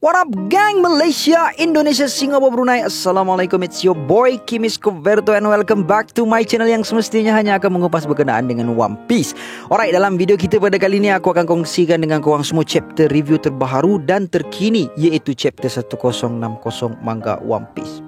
What up gang, Malaysia, Indonesia, Singapura, Brunei. Assalamualaikum, it's your boy Kim Iskoverto and welcome back to my channel yang semestinya hanya akan mengupas berkenaan dengan One Piece. Alright, dalam video kita pada kali ini aku akan kongsikan dengan korang semua chapter review terbaru dan terkini, iaitu chapter 1060 manga One Piece.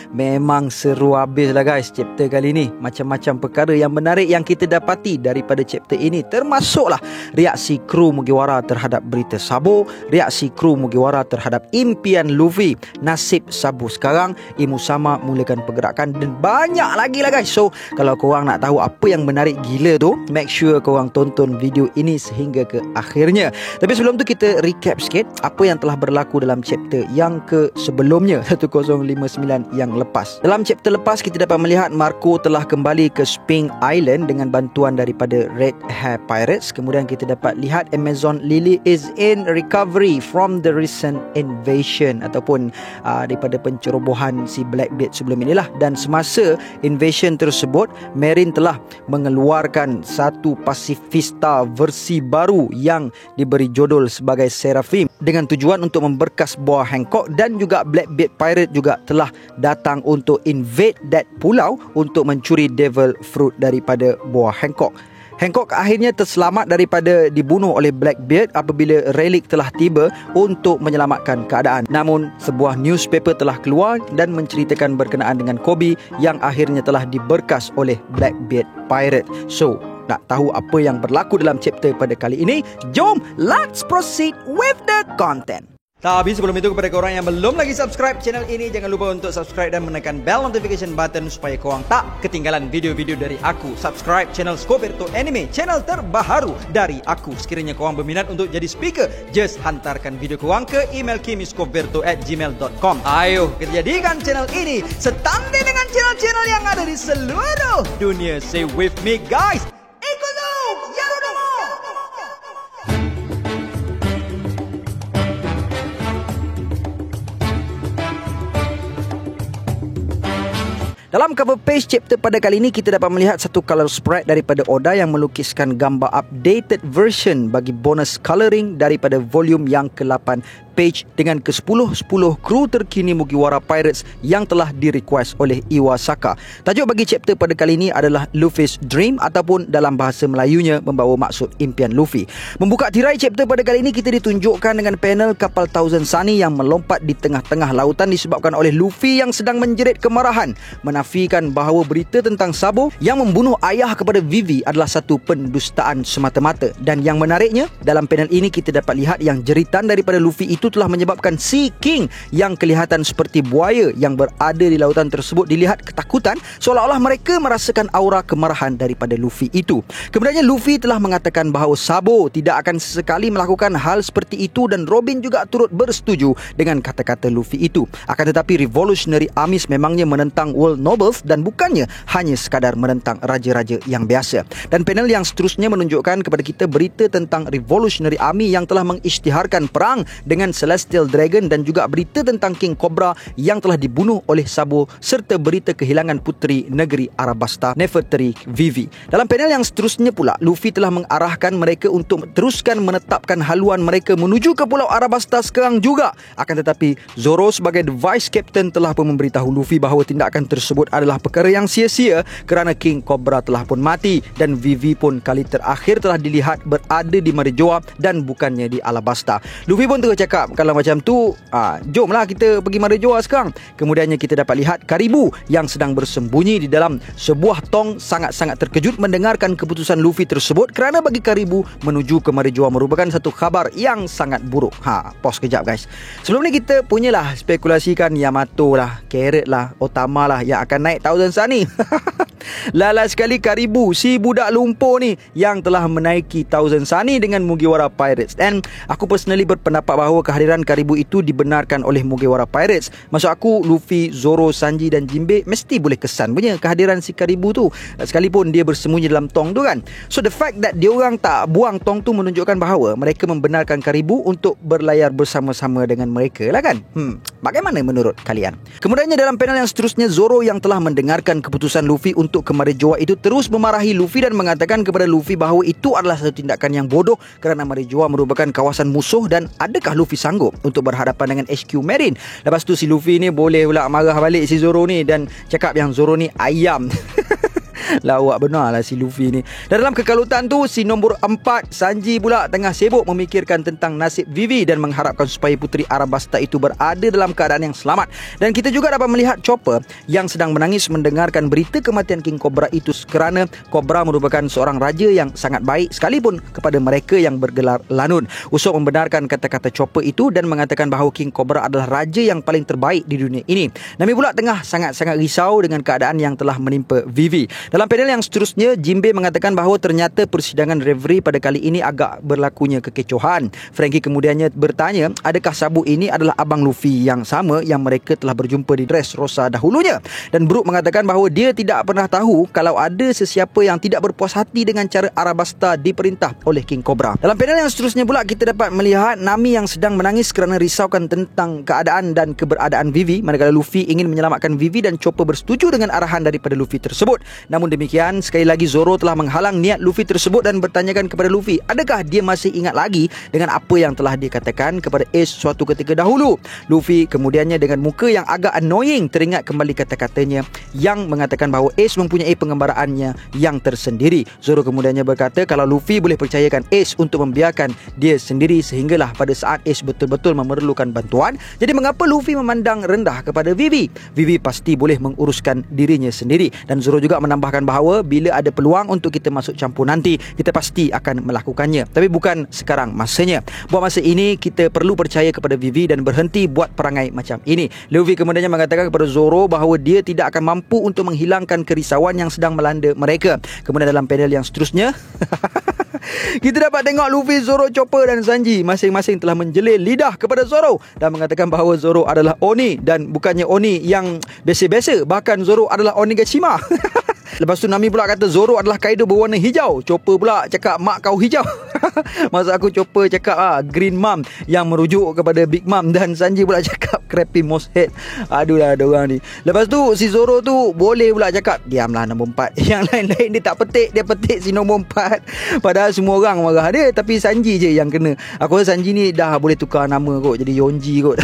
Memang seru habis lah guys chapter kali ni. Macam-macam perkara yang menarik yang kita dapati daripada chapter ini, termasuklah reaksi kru Mugiwara terhadap berita Sabo, reaksi kru Mugiwara terhadap impian Luffy, nasib Sabo sekarang, Imu Sama mulakan pergerakan dan banyak lagi lah guys. So kalau korang nak tahu apa yang menarik gila tu, make sure korang tonton video ini sehingga ke akhirnya. Tapi sebelum tu kita recap sikit apa yang telah berlaku dalam chapter yang ke sebelumnya, 1059 yang lepas. Dalam chapter lepas kita dapat melihat Marco telah kembali ke Sphinx Island dengan bantuan daripada Red Hair Pirates. Kemudian kita dapat lihat Amazon Lily is in recovery from the recent invasion ataupun daripada pencerobohan si Blackbeard sebelum inilah. Dan semasa invasion tersebut, Marine telah mengeluarkan satu pasifista versi baru yang diberi jodol sebagai Seraphim dengan tujuan untuk memberkas buah Hancock, dan juga Blackbeard Pirate juga telah datang untuk invade that pulau untuk mencuri Devil Fruit daripada buah Hancock. Hancock akhirnya terselamat daripada dibunuh oleh Blackbeard apabila relik telah tiba untuk menyelamatkan keadaan. Namun sebuah newspaper telah keluar dan menceritakan berkenaan dengan Kobe yang akhirnya telah diberkas oleh Blackbeard Pirate. So nak tahu apa yang berlaku dalam chapter pada kali ini? Jom, let's proceed with the content. Tapi sebelum itu, kepada korang yang belum lagi subscribe channel ini, jangan lupa untuk subscribe dan menekan bell notification button supaya korang tak ketinggalan video-video dari aku. Subscribe channel Skoverto Anime, channel terbaru dari aku. Sekiranya korang berminat untuk jadi speaker, just hantarkan video korang ke email kimiskoverto@gmail.com. Ayo kita jadikan channel ini setanding dengan channel-channel yang ada di seluruh dunia. Stay with me guys. Dalam cover page chapter pada kali ini, kita dapat melihat satu color spread daripada Oda yang melukiskan gambar updated version bagi bonus coloring daripada volume yang ke-8 page dengan ke-10 kru terkini Mugiwara Pirates yang telah di-request oleh Iwasaka. Tajuk bagi chapter pada kali ini adalah Luffy's Dream ataupun dalam bahasa Melayunya membawa maksud impian Luffy. Membuka tirai chapter pada kali ini, kita ditunjukkan dengan panel kapal Thousand Sunny yang melompat di tengah-tengah lautan disebabkan oleh Luffy yang sedang menjerit kemarahan, menafikan bahawa berita tentang Sabo yang membunuh ayah kepada Vivi adalah satu pendustaan semata-mata. Dan yang menariknya, dalam panel ini kita dapat lihat yang jeritan daripada Luffy itu telah menyebabkan Sea King yang kelihatan seperti buaya yang berada di lautan tersebut dilihat ketakutan, seolah-olah mereka merasakan aura kemarahan daripada Luffy itu. Kemudiannya Luffy telah mengatakan bahawa Sabo tidak akan sesekali melakukan hal seperti itu, dan Robin juga turut bersetuju dengan kata-kata Luffy itu. Akan tetapi Revolutionary Armies memangnya menentang World Nobles dan bukannya hanya sekadar menentang raja-raja yang biasa. Dan panel yang seterusnya menunjukkan kepada kita berita tentang Revolutionary Army yang telah mengisytiharkan perang dengan Celestial Dragon, dan juga berita tentang King Cobra yang telah dibunuh oleh Sabo, serta berita kehilangan puteri negeri Arabasta, Nefertari Vivi. Dalam panel yang seterusnya pula, Luffy telah mengarahkan mereka untuk teruskan menetapkan haluan mereka menuju ke Pulau Arabasta sekarang juga. Akan tetapi Zoro sebagai the Vice Captain telah pun memberitahu Luffy bahawa tindakan tersebut adalah perkara yang sia-sia kerana King Cobra telah pun mati dan Vivi pun kali terakhir telah dilihat berada di Marijoa dan bukannya di Alabasta. Luffy pun terus cakap, kalau macam tu, jomlah kita pergi Marijoa sekarang. Kemudiannya kita dapat lihat Karibu yang sedang bersembunyi di dalam sebuah tong sangat-sangat terkejut mendengarkan keputusan Luffy tersebut, kerana bagi Karibu menuju ke Marijoa merupakan satu khabar yang sangat buruk. Pause kejap guys. Sebelum ni kita punyalah spekulasikan Yamato lah, Carrot lah, Otama lah yang akan naik Thousand Sunny. Lala sekali Karibu, si budak lumpur ni yang telah menaiki Thousand Sunny dengan Mugiwara Pirates. Dan aku personally berpendapat bahawa kehadiran Karibu itu dibenarkan oleh Mugiwara Pirates. Maksud aku, Luffy, Zoro, Sanji dan Jinbe mesti boleh kesan punya kehadiran si Karibu tu, sekalipun dia bersembunyi dalam tong tu kan. So the fact that diorang tak buang tong tu menunjukkan bahawa mereka membenarkan Karibu untuk berlayar bersama-sama dengan mereka lah kan. Bagaimana menurut kalian? Kemudiannya dalam panel yang seterusnya, Zoro yang telah mendengarkan keputusan Luffy untuk ke Marijoa itu terus memarahi Luffy dan mengatakan kepada Luffy bahawa itu adalah satu tindakan yang bodoh kerana Marijoa merupakan kawasan musuh dan adakah Luffy sanggup untuk berhadapan dengan HQ Marine. Lepas tu si Luffy ni boleh pula marah balik si Zoro ni dan cakap yang Zoro ni ayam. Lawak benar lah si Luffy ni. Dan dalam kekalutan tu, si nombor 4 Sanji pula tengah sibuk memikirkan tentang nasib Vivi dan mengharapkan supaya Puteri Arabasta itu berada dalam keadaan yang selamat. Dan kita juga dapat melihat Chopper yang sedang menangis mendengarkan berita kematian King Cobra itu kerana Cobra merupakan seorang raja yang sangat baik sekalipun kepada mereka yang bergelar Lanun. Usopp membenarkan kata-kata Chopper itu dan mengatakan bahawa King Cobra adalah raja yang paling terbaik di dunia ini. Nami pula tengah sangat-sangat risau dengan keadaan yang telah menimpa Vivi. Dalam panel yang seterusnya, Jinbei mengatakan bahawa ternyata persidangan Reverie pada kali ini agak berlakunya kekecohan. Frankie kemudiannya bertanya, adakah Sabu ini adalah abang Luffy yang sama yang mereka telah berjumpa di Dressrosa dahulunya? Dan Brook mengatakan bahawa dia tidak pernah tahu kalau ada sesiapa yang tidak berpuas hati dengan cara Arabasta diperintah oleh King Cobra. Dalam panel yang seterusnya pula, kita dapat melihat Nami yang sedang menangis kerana risaukan tentang keadaan dan keberadaan Vivi, manakala Luffy ingin menyelamatkan Vivi dan Chopper bersetuju dengan arahan daripada Luffy tersebut. Namun demikian, sekali lagi Zoro telah menghalang niat Luffy tersebut dan bertanyakan kepada Luffy, adakah dia masih ingat lagi dengan apa yang telah dikatakan kepada Ace suatu ketika dahulu. Luffy kemudiannya dengan muka yang agak annoying teringat kembali kata-katanya yang mengatakan bahawa Ace mempunyai pengembaraannya yang tersendiri. Zoro kemudiannya berkata kalau Luffy boleh percayakan Ace untuk membiarkan dia sendiri sehinggalah pada saat Ace betul-betul memerlukan bantuan, jadi mengapa Luffy memandang rendah kepada Vivi? Vivi pasti boleh menguruskan dirinya sendiri. Dan Zoro juga menambahkan bahawa bila ada peluang untuk kita masuk campur nanti, kita pasti akan melakukannya, tapi bukan sekarang masanya. Buat masa ini kita perlu percaya kepada Vivi dan berhenti buat perangai macam ini. Luffy kemudiannya mengatakan kepada Zoro bahawa dia tidak akan mampu untuk menghilangkan kerisauan yang sedang melanda mereka. Kemudian dalam panel yang seterusnya kita dapat tengok Luffy, Zoro, Chopper dan Sanji masing-masing telah menjelir lidah kepada Zoro dan mengatakan bahawa Zoro adalah Oni dan bukannya Oni yang biasa-biasa, bahkan Zoro adalah Onigashima. Lepas tu Nami pula kata Zoro adalah Kaido berwarna hijau. Chopper pula cakap mak kau hijau. Maksud aku Chopper cakap Green Mom yang merujuk kepada Big Mom. Dan Sanji pula cakap Crappy Mosshead. Aduh lah ada orang ni. Lepas tu si Zoro tu boleh pula cakap diamlah nombor 4. Yang lain-lain dia tak petik. Dia petik si nombor 4. Padahal semua orang marah dia, tapi Sanji je yang kena. Aku rasa Sanji ni dah boleh tukar nama kot, jadi Yonji kot.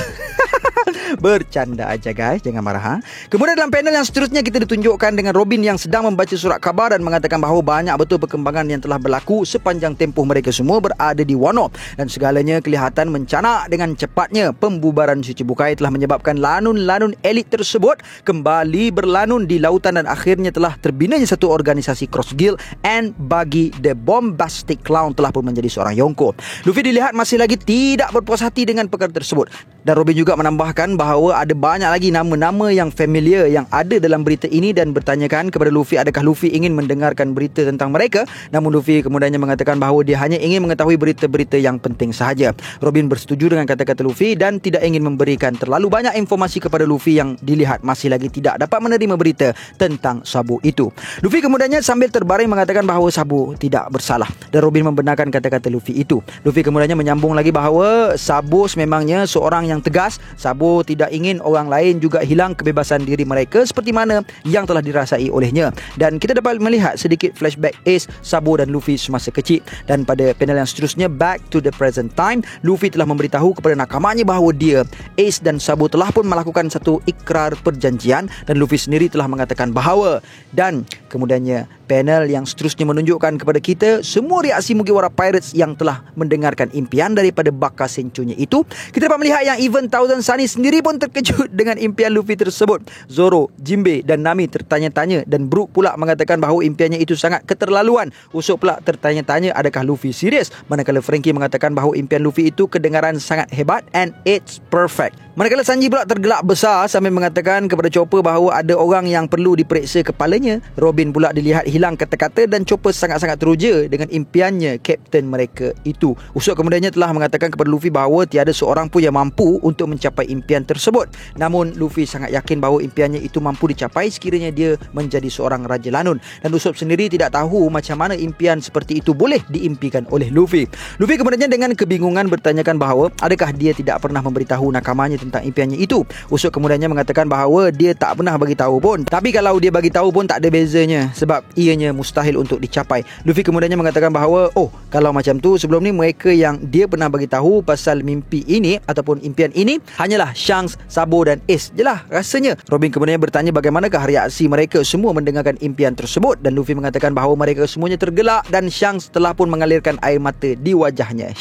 Bercanda aja guys, jangan marah ha? Kemudian dalam panel yang seterusnya kita ditunjukkan dengan Robin yang sedang membaca surat khabar dan mengatakan bahawa banyak betul perkembangan yang telah berlaku sepanjang tempoh mereka semua berada di Wano dan segalanya kelihatan mencanak dengan cepatnya. Pembubaran Shichibukai telah menyebabkan lanun-lanun elit tersebut kembali berlanun di lautan dan akhirnya telah terbinanya satu organisasi Cross Guild, and bagi The Bombastic Clown telah pun menjadi seorang Yonko. Luffy dilihat masih lagi tidak berpuas hati dengan perkara tersebut dan Robin juga menambahkan bahawa ada banyak lagi nama-nama yang familiar yang ada dalam berita ini dan bertanyakan kepada Luffy adakah Luffy ingin mendengarkan berita tentang mereka. Namun Luffy kemudiannya mengatakan bahawa dia hanya ingin mengetahui berita-berita yang penting sahaja. Robin bersetuju dengan kata-kata Luffy dan tidak ingin memberikan terlalu banyak informasi kepada Luffy yang dilihat masih lagi tidak dapat menerima berita tentang Sabu itu. Luffy kemudiannya sambil terbaring mengatakan bahawa Sabu tidak bersalah dan Robin membenarkan kata-kata Luffy itu. Luffy kemudiannya menyambung lagi bahawa Sabu sememangnya seorang yang tegas. Sabu tidak ingin orang lain juga hilang kebebasan diri mereka seperti mana yang telah dirasai olehnya. Dan kita dapat melihat sedikit flashback Ace, Sabo dan Luffy semasa kecil. Dan pada panel yang seterusnya, back to the present time, Luffy telah memberitahu kepada nakamanya bahawa dia, Ace dan Sabo telah pun melakukan satu ikrar perjanjian dan Luffy sendiri telah mengatakan bahawa. Dan kemudiannya panel yang seterusnya menunjukkan kepada kita semua reaksi Mugiwara Pirates yang telah mendengarkan impian daripada Baka Senchunya itu. Kita dapat melihat yang even Thousand Sunny sendiri pun terkejut dengan impian Luffy tersebut. Zoro, Jinbei dan Nami tertanya-tanya dan Brook pula mengatakan bahawa impiannya itu sangat keterlaluan. Usopp pula tertanya-tanya adakah Luffy serius, manakala Frankie mengatakan bahawa impian Luffy itu kedengaran sangat hebat and it's perfect. Manakala Sanji pula tergelak besar sambil mengatakan kepada Chopper bahawa ada orang yang perlu diperiksa kepalanya. Robin pula dilihat hilang kata-kata dan Chopper sangat-sangat teruja dengan impiannya kapten mereka itu. Usopp kemudiannya telah mengatakan kepada Luffy bahawa tiada seorang pun yang mampu untuk mencapai impian tersebut. Namun Luffy sangat yakin bahawa impiannya itu mampu dicapai sekiranya dia menjadi seorang Raja Lanun. Dan Usopp sendiri tidak tahu macam mana impian seperti itu boleh diimpikan oleh Luffy. Luffy kemudiannya dengan kebingungan bertanyakan bahawa adakah dia tidak pernah memberitahu nakamanya tentang impiannya itu. Usut kemudiannya mengatakan bahawa dia tak pernah bagi tahu pun. Tapi kalau dia bagi tahu pun tak ada bezanya sebab ianya mustahil untuk dicapai. Luffy kemudiannya mengatakan bahawa kalau macam tu sebelum ni mereka yang dia pernah bagi tahu pasal mimpi ini ataupun impian ini hanyalah Shanks, Sabo dan Ace je lah rasanya. Robin kemudian bertanya bagaimanakah reaksi mereka semua mendengarkan impian tersebut, dan Luffy mengatakan bahawa mereka semuanya tergelak dan Shanks telah pun mengalirkan air mata di wajahnya.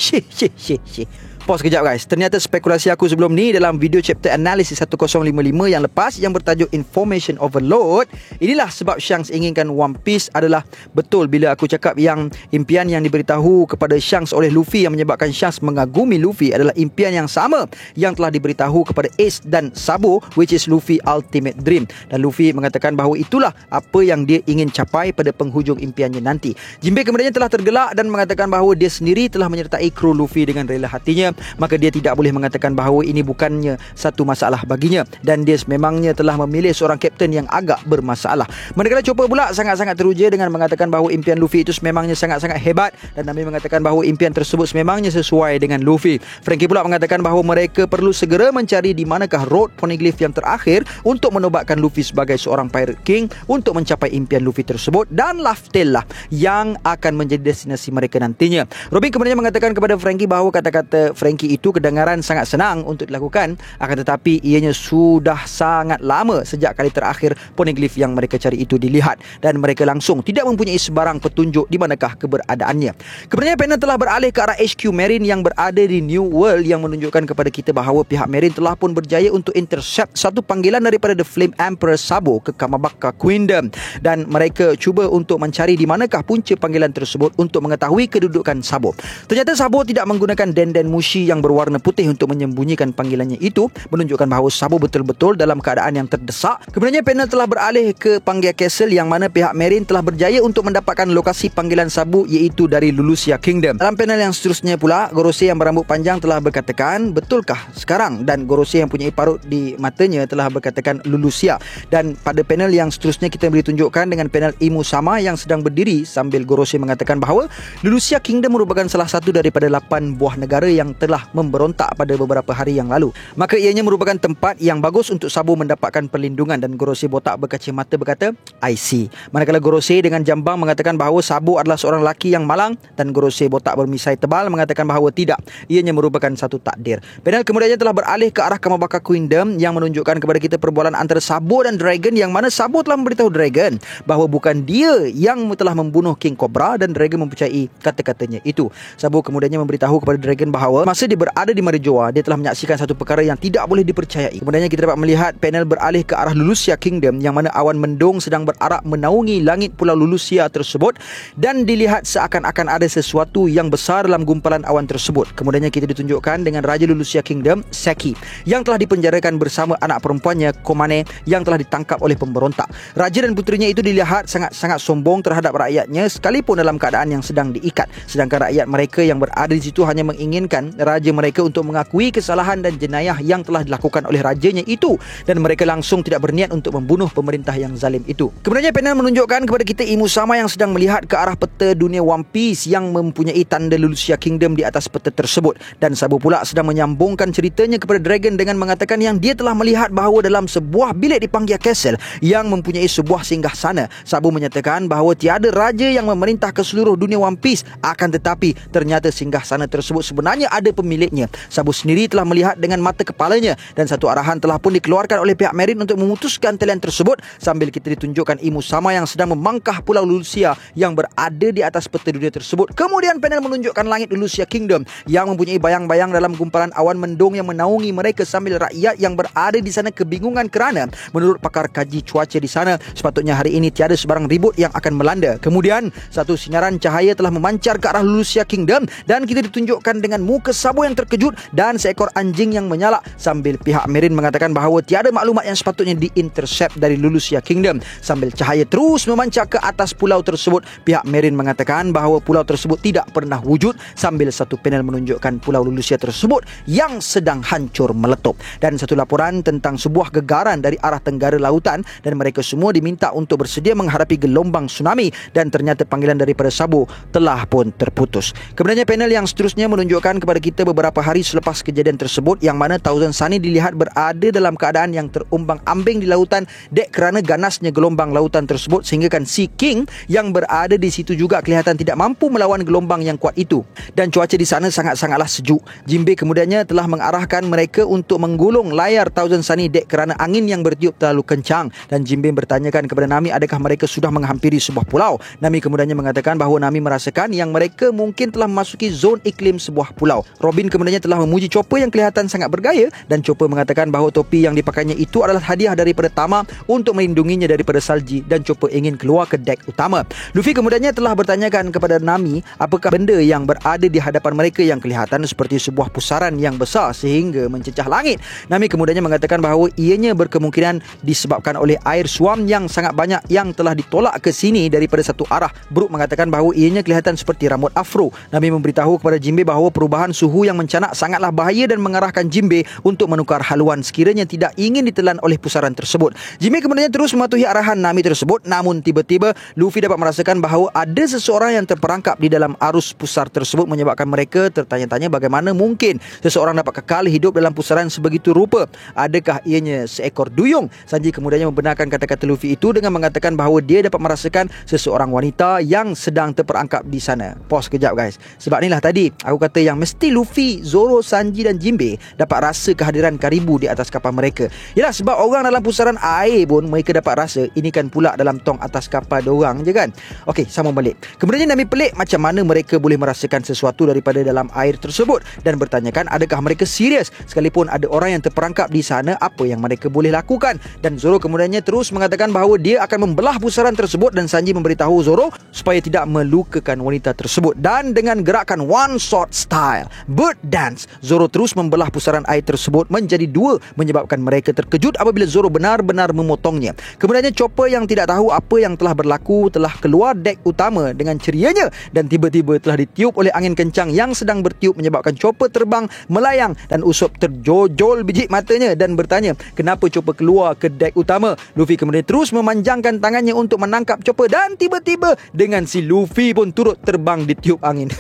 Pause kejap guys. Ternyata spekulasi aku sebelum ni dalam video chapter analisis 1055 yang lepas yang bertajuk Information Overload, inilah sebab Shanks inginkan One Piece adalah betul bila aku cakap yang impian yang diberitahu kepada Shanks oleh Luffy yang menyebabkan Shanks mengagumi Luffy adalah impian yang sama yang telah diberitahu kepada Ace dan Sabo, which is Luffy Ultimate Dream. Dan Luffy mengatakan bahawa itulah apa yang dia ingin capai pada penghujung impiannya nanti. Jinbe kemudian telah tergelak dan mengatakan bahawa dia sendiri telah menyertai kru Luffy dengan rela hatinya, maka dia tidak boleh mengatakan bahawa ini bukannya satu masalah baginya, dan dia memangnya telah memilih seorang kapten yang agak bermasalah. Manakala Chopper pula sangat-sangat teruja dengan mengatakan bahawa impian Luffy itu sememangnya sangat-sangat hebat, dan Nami mengatakan bahawa impian tersebut sememangnya sesuai dengan Luffy. Frankie pula mengatakan bahawa mereka perlu segera mencari di manakah road poneglyph yang terakhir untuk menobatkan Luffy sebagai seorang Pirate King untuk mencapai impian Luffy tersebut, dan Laugh Tale lah yang akan menjadi destinasi mereka nantinya. Robin kemudian mengatakan kepada Frankie bahawa kata-kata Frankie itu kedengaran sangat senang untuk dilakukan, akan tetapi ianya sudah sangat lama sejak kali terakhir poneglyph yang mereka cari itu dilihat, dan mereka langsung tidak mempunyai sebarang petunjuk di manakah keberadaannya. Kemudian panel telah beralih ke arah HQ Marine yang berada di New World yang menunjukkan kepada kita bahawa pihak Marine telah pun berjaya untuk intercept satu panggilan daripada The Flame Emperor Sabo ke Kamabaka Queendom, dan mereka cuba untuk mencari di manakah punca panggilan tersebut untuk mengetahui kedudukan Sabo. Ternyata Sabo tidak menggunakan Denden Mushi yang berwarna putih untuk menyembunyikan panggilannya itu, menunjukkan bahawa Sabo betul-betul dalam keadaan yang terdesak. Kemudiannya panel telah beralih ke Pangia Castle yang mana pihak Marine telah berjaya untuk mendapatkan lokasi panggilan Sabo, iaitu dari Lulusia Kingdom. Dalam panel yang seterusnya pula, Gorosei yang berambut panjang telah berkatakan betulkah sekarang, dan Gorosei yang punya parut di matanya telah berkatakan Lulusia. Dan pada panel yang seterusnya kita boleh tunjukkan dengan panel Imu Sama yang sedang berdiri sambil Gorosei mengatakan bahawa Lulusia Kingdom merupakan salah satu daripada 8 buah negara yang telah memberontak pada beberapa hari yang lalu. Maka ianya merupakan tempat yang bagus untuk Sabo mendapatkan perlindungan, dan Gorosei botak berkacamata berkata, I see. Manakala Gorosei dengan jambang mengatakan bahawa Sabo adalah seorang lelaki yang malang, dan Gorosei botak bermisai tebal mengatakan bahawa tidak, ianya merupakan satu takdir. Panel kemudiannya telah beralih ke arah Kamabaka Queendom yang menunjukkan kepada kita perbualan antara Sabo dan Dragon, yang mana Sabo telah memberitahu Dragon bahawa bukan dia yang telah membunuh King Cobra, dan Dragon mempercayai kata-katanya itu. Sabo kemudiannya memberitahu kepada Dragon bahawa masa dia berada di Marijoa, dia telah menyaksikan satu perkara yang tidak boleh dipercayai. Kemudiannya kita dapat melihat panel beralih ke arah Lulusia Kingdom yang mana awan mendung sedang berarak menaungi langit pulau Lulusia tersebut, dan dilihat seakan-akan ada sesuatu yang besar dalam gumpalan awan tersebut. Kemudiannya kita ditunjukkan dengan Raja Lulusia Kingdom, Seki, yang telah dipenjarakan bersama anak perempuannya, Komane, yang telah ditangkap oleh pemberontak. Raja dan puterinya itu dilihat sangat-sangat sombong terhadap rakyatnya sekalipun dalam keadaan yang sedang diikat, sedangkan rakyat mereka yang berada di situ hanya menginginkan raja mereka untuk mengakui kesalahan dan jenayah yang telah dilakukan oleh rajanya itu, dan mereka langsung tidak berniat untuk membunuh pemerintah yang zalim itu. Kemudiannya panel menunjukkan kepada kita Imu Sama yang sedang melihat ke arah peta dunia One Piece yang mempunyai tanda Lulusia Kingdom di atas peta tersebut, dan Sabo pula sedang menyambungkan ceritanya kepada Dragon dengan mengatakan yang dia telah melihat bahawa dalam sebuah bilik di Pangia Castle yang mempunyai sebuah singgah sana, Sabo menyatakan bahawa tiada raja yang memerintah ke seluruh dunia One Piece, akan tetapi ternyata singgah sana tersebut sebenarnya ada pemiliknya. Sabo sendiri telah melihat dengan mata kepalanya, dan satu arahan telah pun dikeluarkan oleh pihak Marine untuk memutuskan talian tersebut, sambil kita ditunjukkan Imu Sama yang sedang memangkah pulau Lulusia yang berada di atas peta dunia tersebut. Kemudian panel menunjukkan langit Lulusia Kingdom yang mempunyai bayang-bayang dalam gumpalan awan mendung yang menaungi mereka, sambil rakyat yang berada di sana kebingungan kerana menurut pakar kaji cuaca di sana sepatutnya hari ini tiada sebarang ribut yang akan melanda. Kemudian satu sinaran cahaya telah memancar ke arah Lulusia Kingdom, dan kita ditunjukkan dengan muka Sabo yang terkejut dan seekor anjing yang menyala, sambil pihak Marine mengatakan bahawa tiada maklumat yang sepatutnya diintercept dari Lulusia Kingdom. Sambil cahaya terus memancar ke atas pulau tersebut, pihak Marine mengatakan bahawa pulau tersebut tidak pernah wujud, sambil satu panel menunjukkan pulau Lulusia tersebut yang sedang hancur meletup, dan satu laporan tentang sebuah gegaran dari arah tenggara lautan, dan mereka semua diminta untuk bersedia menghadapi gelombang tsunami, dan ternyata panggilan daripada Sabo telah pun terputus. Kemudiannya panel yang seterusnya menunjukkan kepada kita beberapa hari selepas kejadian tersebut, yang mana Thousand Sunny dilihat berada dalam keadaan yang terumbang-ambing di lautan dek kerana ganasnya gelombang lautan tersebut, sehingga kan Sea King yang berada di situ juga kelihatan tidak mampu melawan gelombang yang kuat itu. Dan cuaca di sana sangat-sangatlah sejuk. Jimbe kemudiannya telah mengarahkan mereka untuk menggulung layar Thousand Sunny dek kerana angin yang bertiup terlalu kencang. Dan Jimbe bertanyakan kepada Nami adakah mereka sudah menghampiri sebuah pulau. Nami kemudiannya mengatakan bahawa Nami merasakan yang mereka mungkin telah memasuki zon iklim sebuah pulau. Robin kemudiannya telah memuji Chopper yang kelihatan sangat bergaya, dan Chopper mengatakan bahawa topi yang dipakainya itu adalah hadiah daripada Tama untuk melindunginya daripada salji, dan Chopper ingin keluar ke dek utama. Luffy kemudiannya telah bertanyakan kepada Nami apakah benda yang berada di hadapan mereka yang kelihatan seperti sebuah pusaran yang besar sehingga mencecah langit. Nami kemudiannya mengatakan bahawa ianya berkemungkinan disebabkan oleh air suam yang sangat banyak yang telah ditolak ke sini daripada satu arah. Brook mengatakan bahawa ianya kelihatan seperti rambut afro. Nami memberitahu kepada Jimbe bahawa perubahan suhu yang mencanak sangatlah bahaya dan mengarahkan Jimbe untuk menukar haluan sekiranya tidak ingin ditelan oleh pusaran tersebut. Jimbe kemudian terus mematuhi arahan Nami tersebut, namun tiba-tiba Luffy dapat merasakan bahawa ada seseorang yang terperangkap di dalam arus pusar tersebut, menyebabkan mereka tertanya-tanya bagaimana mungkin seseorang dapat kekal hidup dalam pusaran sebegitu rupa. Adakah ianya seekor duyung? Sanji kemudiannya membenarkan kata-kata Luffy itu dengan mengatakan bahawa dia dapat merasakan seseorang wanita yang sedang terperangkap di sana. Pause kejap guys. Sebab inilah tadi aku kata yang mesti Luffy, Zoro, Sanji dan Jimbe dapat rasa kehadiran Karibu di atas kapal mereka. Yalah, sebab orang dalam pusaran air pun mereka dapat rasa. Ini kan pula dalam tong atas kapal diorang je kan. Okey, sambung balik. Kemudian Nami pelik macam mana mereka boleh merasakan sesuatu daripada dalam air tersebut, dan bertanyakan adakah mereka serius sekalipun ada orang yang terperangkap di sana, apa yang mereka boleh lakukan. Dan Zoro kemudiannya terus mengatakan bahawa dia akan membelah pusaran tersebut, dan Sanji memberitahu Zoro supaya tidak melukakan wanita tersebut. Dan dengan gerakan One Sword Style Bird Dance, Zoro terus membelah pusaran air tersebut menjadi dua, menyebabkan mereka terkejut apabila Zoro benar-benar memotongnya. Kemudiannya Chopper yang tidak tahu apa yang telah berlaku telah keluar dek utama dengan cerianya, dan tiba-tiba telah ditiup oleh angin kencang yang sedang bertiup, menyebabkan Chopper terbang melayang, dan Usopp terjojol biji matanya dan bertanya kenapa Chopper keluar ke dek utama. Luffy kemudian terus memanjangkan tangannya untuk menangkap Chopper, dan tiba-tiba dengan si Luffy pun turut terbang ditiup angin.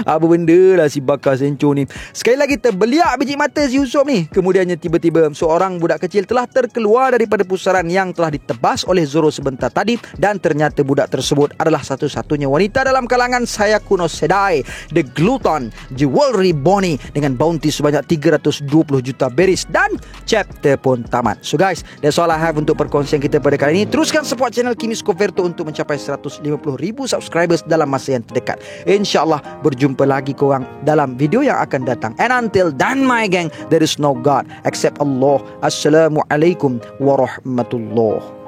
Apa benda lah si bakar Sencho ni. Sekali lagi terbeliak biji mata si Usopp ni. Kemudiannya tiba-tiba seorang budak kecil telah terkeluar daripada pusaran yang telah ditebas oleh Zoro sebentar tadi, dan ternyata budak tersebut adalah satu-satunya wanita dalam kalangan Sayaku no Sedai, The Gluton Jewelry Bonnie, dengan bounty sebanyak 320 juta berries, dan chapter pun tamat. So guys, that's all I have untuk perkongsian kita pada kali ini. Teruskan support channel Kimi Scoverto untuk mencapai 150,000 subscribers dalam masa yang terdekat. InsyaAllah berjumpa lagi korang dalam video yang akan datang. And until then my gang, there is no God except Allah. Assalamualaikum warahmatullahi